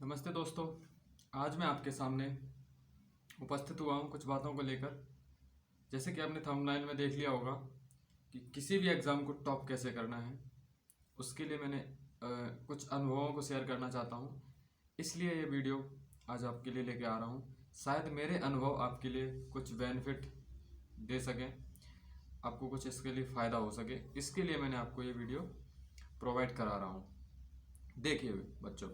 नमस्ते दोस्तों। आज मैं आपके सामने उपस्थित हुआ हूँ कुछ बातों को लेकर। जैसे कि आपने थंबनेल में देख लिया होगा कि किसी भी एग्ज़ाम को टॉप कैसे करना है, उसके लिए मैंने कुछ अनुभवों को शेयर करना चाहता हूँ। इसलिए ये वीडियो आज आपके लिए लेके आ रहा हूँ। शायद मेरे अनुभव आपके लिए कुछ बेनिफिट दे सकें, आपको कुछ इसके लिए फ़ायदा हो सके, इसके लिए मैंने आपको ये वीडियो प्रोवाइड करा रहा हूँ। देखिए बच्चों,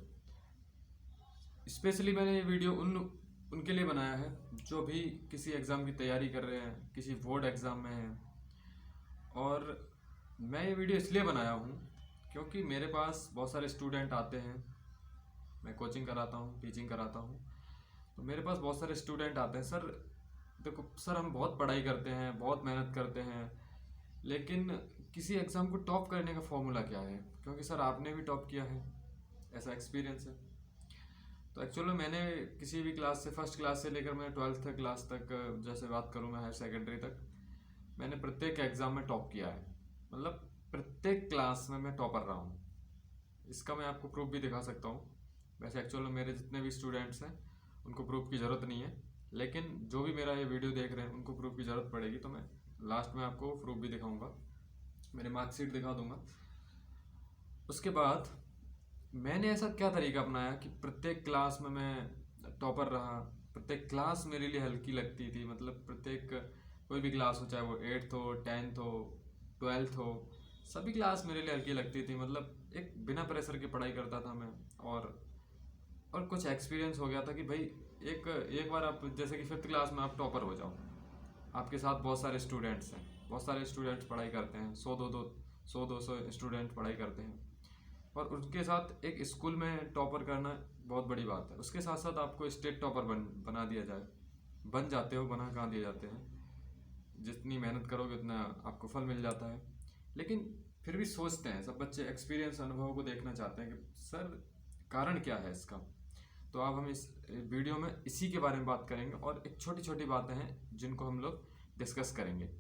स्पेशली मैंने ये वीडियो उनके लिए बनाया है जो भी किसी एग्ज़ाम की तैयारी कर रहे हैं, किसी बोर्ड एग्ज़ाम में हैं। और मैं ये वीडियो इसलिए बनाया हूँ क्योंकि मेरे पास बहुत सारे स्टूडेंट आते हैं। मैं कोचिंग कराता हूँ, टीचिंग कराता हूँ, तो मेरे पास बहुत सारे स्टूडेंट आते हैं। सर देखो सर, हम बहुत पढ़ाई करते हैं, बहुत मेहनत करते हैं, लेकिन किसी एग्ज़ाम को टॉप करने का फॉर्मूला क्या है? क्योंकि सर आपने भी टॉप किया है, ऐसा एक्सपीरियंस है। तो एक्चुअली मैंने किसी भी क्लास से, फर्स्ट क्लास से लेकर मैं 12th क्लास तक, जैसे बात करूँ मैं हायर सेकेंडरी तक, मैंने प्रत्येक एग्ज़ाम में टॉप किया है। मतलब प्रत्येक क्लास में मैं टॉपर रहा हूँ। इसका मैं आपको प्रूफ भी दिखा सकता हूँ। वैसे एक्चुअली मेरे जितने भी स्टूडेंट्स हैं उनको प्रूफ की ज़रूरत नहीं है, लेकिन जो भी मेरा ये वीडियो देख रहे हैं उनको प्रूफ की ज़रूरत पड़ेगी, तो मैं लास्ट में आपको प्रूफ भी दिखाऊँगा, मेरी मार्कशीट दिखा दूँगा। उसके बाद मैंने ऐसा क्या तरीका अपनाया कि प्रत्येक क्लास में मैं टॉपर रहा। प्रत्येक क्लास मेरे लिए हल्की लगती थी। मतलब प्रत्येक कोई भी क्लास हो, चाहे वो 8th हो, 10th हो, 12th हो, सभी क्लास मेरे लिए हल्की लगती थी। मतलब एक बिना प्रेशर की पढ़ाई करता था मैं। और कुछ एक्सपीरियंस हो गया था कि भाई एक एक बार आप जैसे कि 5th क्लास में आप टॉपर हो जाओ, आपके साथ बहुत सारे स्टूडेंट्स हैं, बहुत सारे स्टूडेंट्स पढ़ाई करते हैं, 100-200 स्टूडेंट पढ़ाई करते हैं, और उनके साथ एक स्कूल में टॉपर करना बहुत बड़ी बात है। उसके साथ साथ आपको स्टेट टॉपर बना दिया जाए, बन जाते हो, बना कहाँ दिए जाते हैं। जितनी मेहनत करोगे उतना आपको फल मिल जाता है। लेकिन फिर भी सोचते हैं सब बच्चे, एक्सपीरियंस, अनुभव को देखना चाहते हैं कि सर कारण क्या है इसका। तो अब हम इस वीडियो में इसी के बारे में बात करेंगे, और एक छोटी छोटी बातें हैं जिनको हम लोग डिस्कस करेंगे।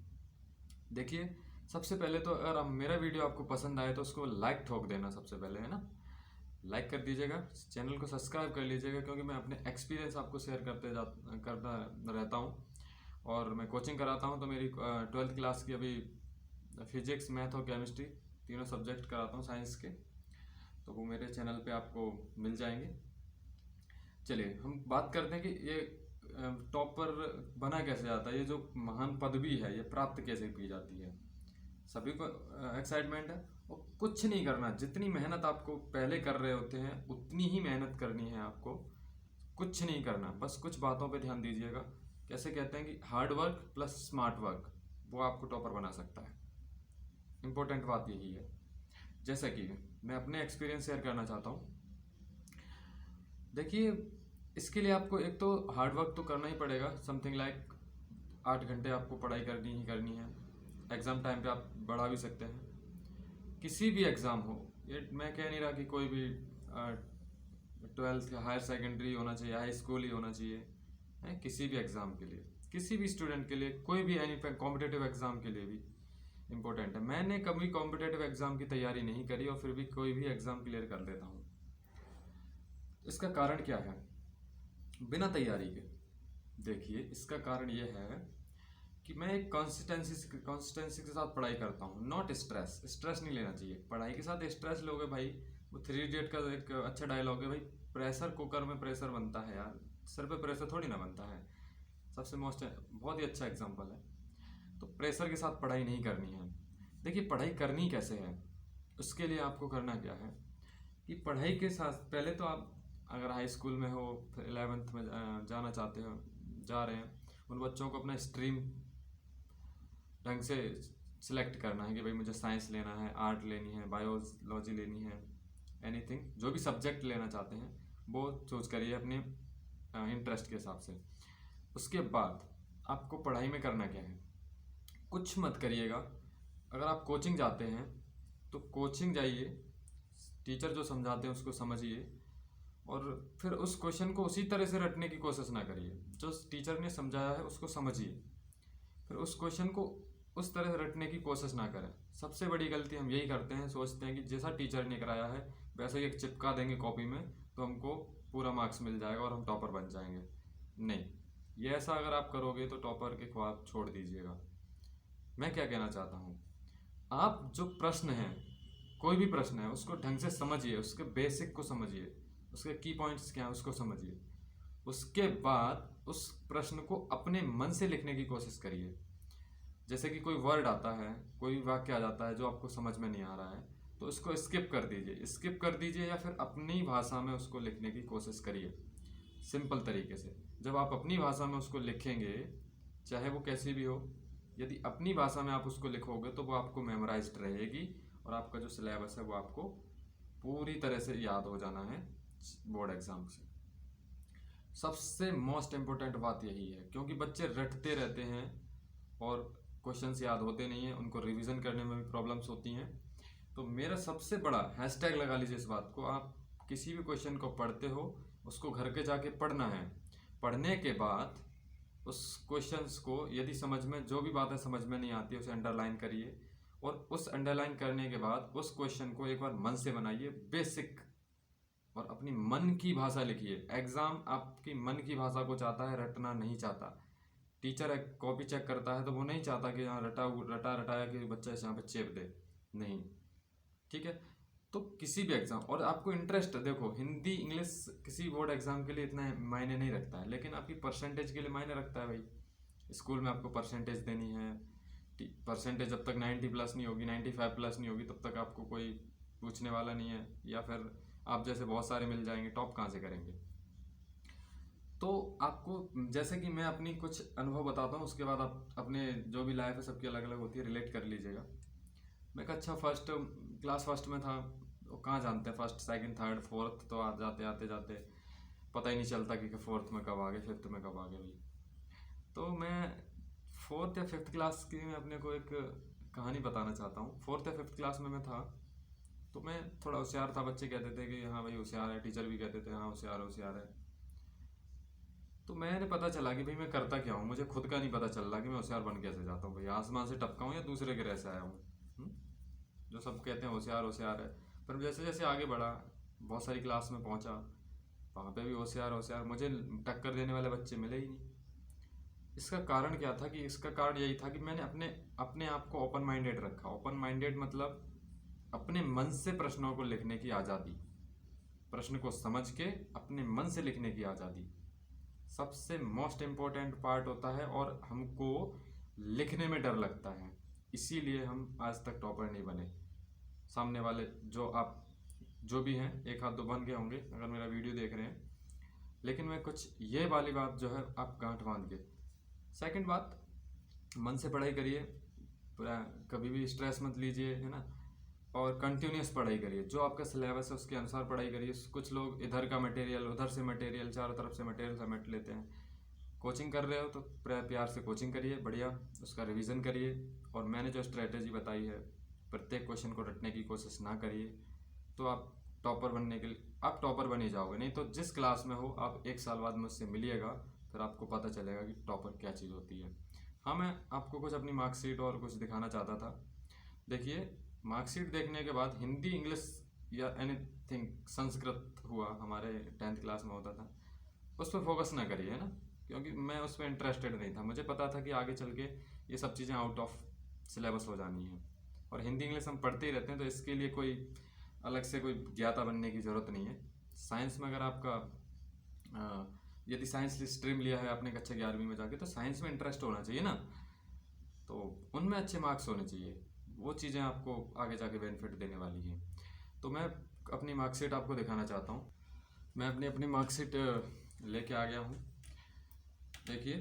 देखिए, सबसे पहले तो अगर आप मेरा वीडियो आपको पसंद आए तो उसको लाइक ठोक देना सबसे पहले, है ना। लाइक कर दीजिएगा, चैनल को सब्सक्राइब कर लीजिएगा, क्योंकि मैं अपने एक्सपीरियंस आपको शेयर करता रहता हूँ। और मैं कोचिंग कराता हूँ, तो मेरी 12th क्लास की अभी फिजिक्स, मैथ और केमिस्ट्री तीनों सब्जेक्ट कराता हूँ साइंस के, तो वो मेरे चैनल पे आपको मिल जाएंगे। चलिए हम बात करते हैं कि ये टॉपर बना कैसे जाता है, ये जो महान पदवी है ये प्राप्त कैसे की जाती है। सभी को एक्साइटमेंट है, और कुछ नहीं करना। जितनी मेहनत आपको पहले कर रहे होते हैं उतनी ही मेहनत करनी है आपको। कुछ नहीं करना, बस कुछ बातों पे ध्यान दीजिएगा। कैसे कहते हैं कि hard work plus smart work, वो आपको टॉपर बना सकता है। इम्पोर्टेंट बात यही है। जैसा कि मैं अपने एक्सपीरियंस शेयर करना चाहता हूँ। देखिए, इसके लिए आपको एक तो हार्ड वर्क तो करना ही पड़ेगा। समथिंग लाइक 8 घंटे आपको पढ़ाई करनी ही करनी है। एग्ज़ाम टाइम पे आप बढ़ा भी सकते हैं। किसी भी एग्ज़ाम हो, ये मैं कह नहीं रहा कि कोई भी 12th हायर सेकेंडरी होना चाहिए, हाई स्कूल ही होना चाहिए, है किसी भी एग्ज़ाम के लिए, किसी भी स्टूडेंट के लिए, कोई भी एनी कॉम्पिटेटिव एग्ज़ाम के लिए भी इम्पोर्टेंट है। मैंने कभी कॉम्पिटेटिव एग्ज़ाम की तैयारी नहीं करी और फिर भी कोई भी एग्ज़ाम क्लियर कर लेता हूँ। इसका कारण क्या है बिना तैयारी के? देखिए, इसका कारण ये है कि मैं एक कंसिस्टेंसी के साथ पढ़ाई करता हूँ, नॉट स्ट्रेस नहीं लेना चाहिए। पढ़ाई के साथ स्ट्रेस लोगे भाई, वो 3 इडियट का एक अच्छा डायलॉग है भाई, प्रेशर कुकर में प्रेशर बनता है यार, सर पे प्रेशर थोड़ी ना बनता है। सबसे मोस्ट बहुत ही अच्छा एग्जांपल है। तो प्रेशर के साथ पढ़ाई नहीं करनी है। देखिए, पढ़ाई करनी कैसे है, उसके लिए आपको करना क्या है कि पढ़ाई के साथ पहले तो आप अगर हाई स्कूल में हो, फिर 11th में जाना चाहते हो, जा रहे हैं, उन बच्चों को अपना स्ट्रीम ढंग से सिलेक्ट करना है कि भाई मुझे साइंस लेना है, आर्ट लेनी है, बायोलॉजी लेनी है, एनीथिंग, जो भी सब्जेक्ट लेना चाहते हैं वो चूज करिए अपने इंटरेस्ट के हिसाब से। उसके बाद आपको पढ़ाई में करना क्या है, कुछ मत करिएगा। अगर आप कोचिंग जाते हैं तो कोचिंग जाइए, टीचर जो समझाते हैं उसको समझिए, और फिर उस क्वेश्चन को उसी तरह से रटने की कोशिश ना करिए। जो टीचर ने समझाया है उसको समझिए, फिर उस क्वेश्चन को उस तरह से रटने की कोशिश ना करें। सबसे बड़ी गलती हम यही करते हैं, सोचते हैं कि जैसा टीचर ने कराया है वैसे ही एक चिपका देंगे कॉपी में तो हमको पूरा मार्क्स मिल जाएगा और हम टॉपर बन जाएंगे। नहीं, ये ऐसा अगर आप करोगे तो टॉपर के ख्वाब छोड़ दीजिएगा। मैं क्या कहना चाहता हूँ, आप जो प्रश्न है, कोई भी प्रश्न है, उसको ढंग से समझिए, उसके बेसिक को समझिए, उसके की पॉइंट्स क्या है उसको समझिए। उसके बाद उस प्रश्न को अपने मन से लिखने की कोशिश करिए। जैसे कि कोई वर्ड आता है, कोई वाक्य आ जाता है जो आपको समझ में नहीं आ रहा है, तो उसको स्किप कर दीजिए या फिर अपनी भाषा में उसको लिखने की कोशिश करिए, सिंपल तरीके से। जब आप अपनी भाषा में उसको लिखेंगे, चाहे वो कैसी भी हो, यदि अपनी भाषा में आप उसको लिखोगे तो वो आपको मेमोराइज्ड रहेगी और आपका जो सिलेबस है वो आपको पूरी तरह से याद हो जाना है बोर्ड एग्जाम से। सबसे मोस्ट इम्पोर्टेंट बात यही है, क्योंकि बच्चे रटते रहते हैं और क्वेश्चंस याद होते नहीं हैं, उनको रिवीजन करने में भी प्रॉब्लम्स होती हैं। तो मेरा सबसे बड़ा हैशटैग लगा लीजिए इस बात को, आप किसी भी क्वेश्चन को पढ़ते हो उसको घर के जाके पढ़ना है। पढ़ने के बाद उस क्वेश्चंस को यदि समझ में जो भी बातें समझ में नहीं आती उसे अंडरलाइन करिए, और उस अंडरलाइन करने के बाद उस क्वेश्चन को एक बार मन से बनाइए बेसिक, और अपनी मन की भाषा लिखिए। एग्जाम आपकी मन की भाषा को चाहता है, रटना नहीं चाहता। टीचर कॉपी चेक करता है तो वो नहीं चाहता कि यहाँ रटाया कि बच्चा इस यहाँ पे चेप दे, नहीं, ठीक है। तो किसी भी एग्जाम, और आपको इंटरेस्ट, देखो हिंदी इंग्लिश किसी बोर्ड एग्जाम के लिए इतना मायने नहीं रखता है, लेकिन आपकी परसेंटेज के लिए मायने रखता है भाई। स्कूल में आपको परसेंटेज देनी है, परसेंटेज जब तक 90 प्लस नहीं होगी, 95 प्लस नहीं होगी, तब तक आपको कोई पूछने वाला नहीं है, या फिर आप जैसे बहुत सारे मिल जाएंगे, टॉप कहाँ से करेंगे। तो आपको, जैसे कि मैं अपनी कुछ अनुभव बताता हूँ, उसके बाद आप अपने जो भी लाइफ है सबकी अलग अलग होती है, रिलेट कर लीजिएगा। मैं कक्षा फर्स्ट, क्लास फर्स्ट में था, तो कहाँ जानते हैं फर्स्ट सेकंड थर्ड फोर्थ, तो आते जाते पता ही नहीं चलता कि फोर्थ में कब आ गए, फिफ्थ में कब आ गए भाई। तो मैं फोर्थ या फिफ्थ क्लास की, मैं अपने को एक कहानी बताना चाहता हूँ। फोर्थ या फिफ्थ क्लास में मैं था, तो मैं थोड़ा होशियार था। बच्चे कहते थे कि हाँ भाई होशियार है, टीचर भी कहते थे हाँ होशियार है। तो मैंने पता चला कि भाई मैं करता क्या हूँ, मुझे खुद का नहीं पता चल रहा कि मैं होशियार बन कैसे जाता हूँ भाई। आसमान से टपका हूँ या दूसरे के से आया हूँ। जो सब कहते हैं होशियार है, पर जैसे जैसे आगे बढ़ा, बहुत सारी क्लास में पहुंचा, वहाँ पे भी होशियार, मुझे टक्कर देने वाले बच्चे मिले ही नहीं। इसका कारण क्या था, कि इसका कारण यही था कि मैंने अपने अपने आप को ओपन माइंडेड रखा। ओपन माइंडेड मतलब अपने मन से प्रश्नों को लिखने की आज़ादी, प्रश्न को समझ के अपने मन से लिखने की आज़ादी सबसे मोस्ट इम्पोर्टेंट पार्ट होता है, और हमको लिखने में डर लगता है, इसीलिए हम आज तक टॉपर नहीं बने। सामने वाले जो भी हैं, एक हाथ दो बन गए होंगे अगर मेरा वीडियो देख रहे हैं, लेकिन मैं कुछ ये वाली बात जो है आप गांठ बांध के। सेकंड बात, मन से पढ़ाई करिए, पूरा कभी भी स्ट्रेस मत लीजिए, है ना, और कंटिन्यूस पढ़ाई करिए। जो आपका सिलेबस है उसके अनुसार पढ़ाई करिए। कुछ लोग इधर का मटेरियल, उधर से मटेरियल, चारों तरफ से मटेरियल समेट लेते हैं। कोचिंग कर रहे हो तो प्यार से कोचिंग करिए, बढ़िया उसका रिवीजन करिए, और मैंने जो स्ट्रेटेजी बताई है, प्रत्येक क्वेश्चन को रटने की कोशिश ना करिए, तो आप टॉपर बनने के लिए आप टॉपर बन ही जाओगे। नहीं तो जिस क्लास में हो आप 1 साल बाद मुझसे मिलिएगा, फिर आपको पता चलेगा कि टॉपर क्या चीज़ होती है। हाँ, मैं आपको कुछ अपनी मार्कशीट और कुछ दिखाना चाहता था। देखिए, मार्कशीट देखने के बाद हिंदी इंग्लिश या एनीथिंग, संस्कृत हुआ, हमारे 10th क्लास में होता था, उस पर फोकस ना करिए, है ना, क्योंकि मैं उस पर इंटरेस्टेड नहीं था। मुझे पता था कि आगे चल के ये सब चीज़ें आउट ऑफ सिलेबस हो जानी है, और हिंदी इंग्लिश हम पढ़ते ही रहते हैं, तो इसके लिए कोई अलग से कोई ज्ञाता बनने की ज़रूरत नहीं है। साइंस में अगर आपका यदि साइंस स्ट्रीम लिया है आपने कक्षा 11वीं में जाके, तो साइंस में इंटरेस्ट होना चाहिए ना, तो उनमें अच्छे मार्क्स होने चाहिए। वो चीज़ें आपको आगे जाके बेनिफिट देने वाली हैं। तो मैं अपनी मार्कशीट आपको दिखाना चाहता हूँ। मैं अपनी मार्कशीट लेके आ गया हूँ। देखिए,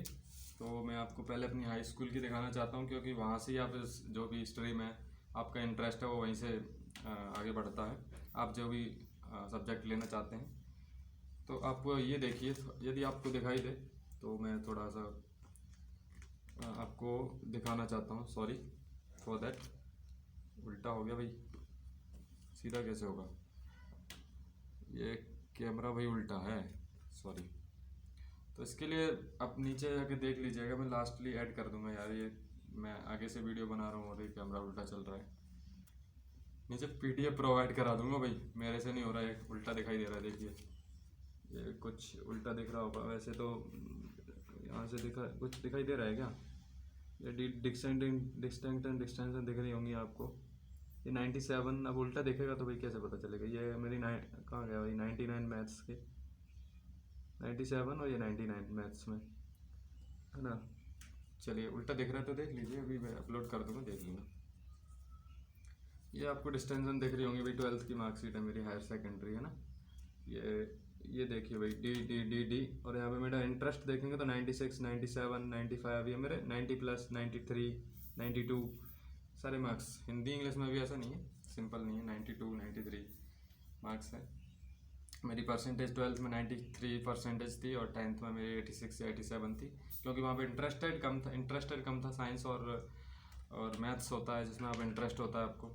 तो मैं आपको पहले अपनी हाई स्कूल की दिखाना चाहता हूँ, क्योंकि वहाँ से ही आप जो भी स्ट्रीम है, आपका इंटरेस्ट है, वो वहीं से आगे बढ़ता है। आप जो भी सब्जेक्ट लेना चाहते हैं, तो आप ये देखिए, यदि आपको दिखाई दे तो मैं थोड़ा सा आपको दिखाना चाहता हूँ। सॉरी फॉर दैट, उल्टा हो गया भाई, सीधा कैसे होगा, ये कैमरा भाई उल्टा है, सॉरी। तो इसके लिए आप नीचे जाके देख लीजिएगा, मैं लास्टली ऐड कर दूंगा यार। ये मैं आगे से वीडियो बना रहा हूँ और ये कैमरा उल्टा चल रहा है। नीचे PDF प्रोवाइड करा दूंगा भाई, मेरे से नहीं हो रहा है, उल्टा दिखाई दे रहा है, देखिए ये कुछ उल्टा दिख रहा होगा वैसे तो। यहाँ से कुछ दिखाई दे रहा है क्या? ये डिस्टेंशन दिख रही होंगी आपको। ये 97, अब उल्टा दिखेगा तो भाई कैसे पता चलेगा? ये मेरी कहाँ गया भाई 99 मैथ्स के, 97 और ये 99 मैथ्स में, है ना। चलिए उल्टा दिख रहा है तो देख लीजिए, अभी मैं अपलोड कर दूँगा, देख लेना। ये आपको डिस्टेंशन दिख रही होंगी भाई, 12th की मार्कशीट है मेरी, हायर सेकेंडरी, है ना। ये देखिए भाई डी डी डी डी, और यहाँ पे मेरा इंटरेस्ट देखेंगे तो 96, 97, 95, ये मेरे 90+, 93, 92 सारे मार्क्स। हिंदी इंग्लिश में भी ऐसा नहीं है, सिंपल नहीं है, 92, 93 मार्क्स है। मेरी परसेंटेज 12th में 93% थी, और 10th में मेरी 86 या 87 थी, क्योंकि वहाँ पे इंटरेस्टेड कम था साइंस और मैथ्स होता है जिसमें आप इंटरेस्ट होता है आपको।